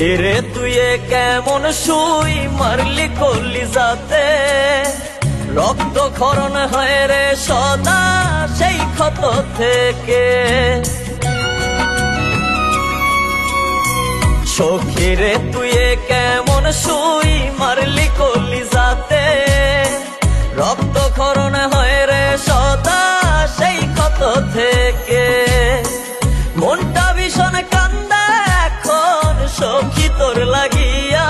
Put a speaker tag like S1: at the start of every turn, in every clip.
S1: সখীরে তুই কেমন সুই মারলি কলিজাতে, রক্ত ক্ষরণ হয় রে সদা সেই ক্ষত থেকে। সখীরে তুই কেমন সুই মারলি কলিজাতে, রক্ত ক্ষরণ হয় রে সদা সেই ক্ষত থেকে। মনটা ভীষণ কান্দে এখন সখী তোর লাগিয়া,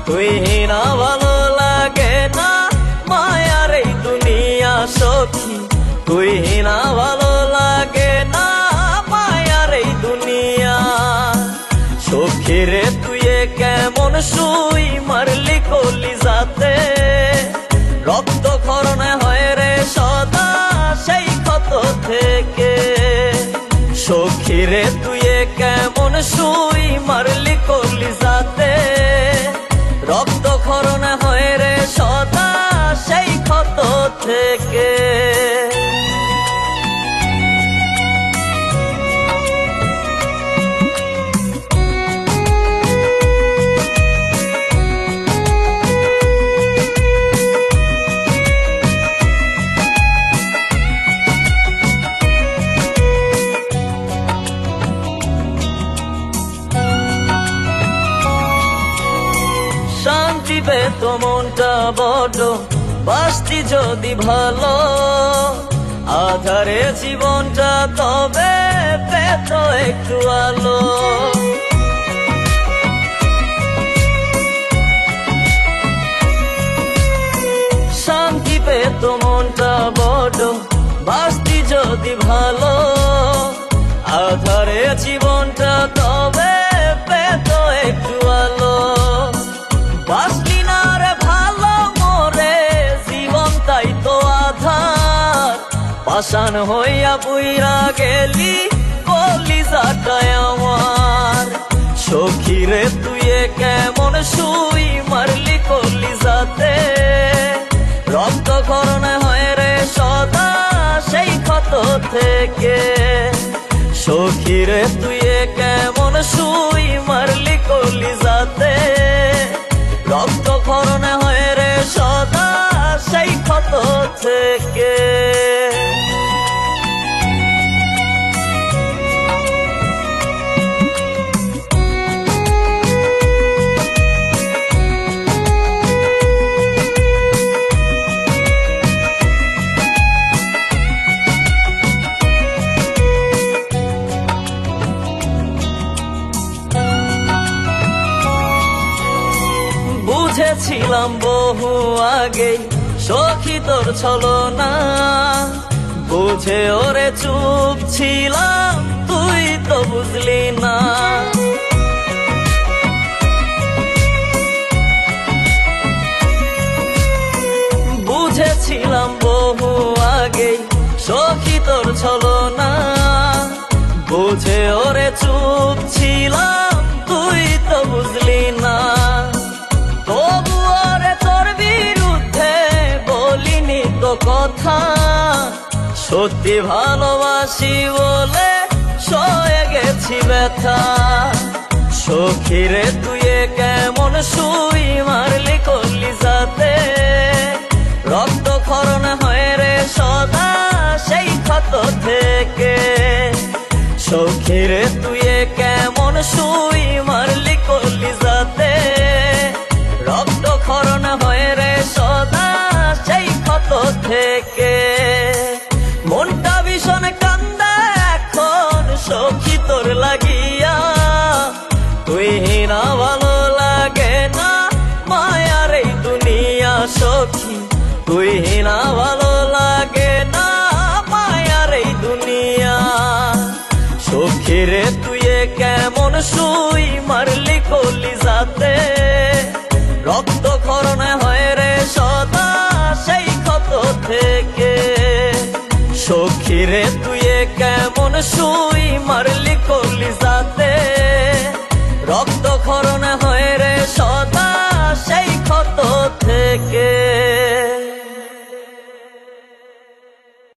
S1: তুই না ভালো লাগে না মায়ার এই দুনিয়া সখী, তুই না ভালো লাগে না মায়ার এই দুনিয়া। সখীরে তুই কেমন সুই মারলি কলিজাতে, রক্ত ক্ষরণ হয় রে সদা সেই ক্ষত থেকে। সখীরে তুই কেমন সুই মারলি কলিজাতে, রক্ত ক্ষরণ হয় রে সদা সেই ক্ষত থেকে। শান্তি পেত মনটা বড় বাসতি যদি ভালো, আধারে জীবনটা তবে পেত একটু আলো। শান্তি পেত মনটা বড় বাসতি যদি ভালো, আধারে জীবনটা তবে পেত একটু আলো। বাসলি না রে ভালো মোরে জীবন তাই তো আধার, পাষাণ হইয়া পুইরা গেলি কলিজাটায় আমার। সখীরে তুই কেমন সুই মারলি কলিজাতে, রক্ত ক্ষরণ হয় রে সদা সেই ক্ষত থেকে। সখীরে তুই কেমন সুই মারলি কলিজাতে, রক্ত ক্ষরণ হয় রে সদা সেই ক্ষত থেকে। বুঝেছিলাম বহু আগে সখী তোর ছলনা, বুঝে ওরে চুপ ছিলাম তুই তো বুঝলি না। বুঝেছিলাম বহু আগে সখী তোর ছলনা, বুঝে ওরে চুপ ছিলাম তুই তো বুঝলি না। তবু ওরে তোর বিরুদ্ধে বলিনি তো কথা, সত্যি ভালোবাসি বলে সয়ে গেছি ব্যথা। সখীরে তুই কেমন সুই মারলি কলিজাতে, রক্ত ক্ষরণ হয় রে সদা সেই ক্ষত থেকে। সখীরে তুই কেমন সুই মারলি কলিজাতে, রক্ত ক্ষরণ হয় রে সদা সেই ক্ষত থেকে। মনটা ভীষণ কান্দে এখন সখী তোর লাগিয়া, তুই না ভালো লাগে না মায়ার এই দুনিয়া সখী, তুই না ভালো লাগে না মায়ার এই দুনিয়া। সখীরে তুই কেমন সুই মারলি কলিজাতে, রক্ত ক্ষরণ হয় রে সদা সেই ক্ষত থেকে। সখীরে তুই কেমন সুই মারলি কলিজাতে,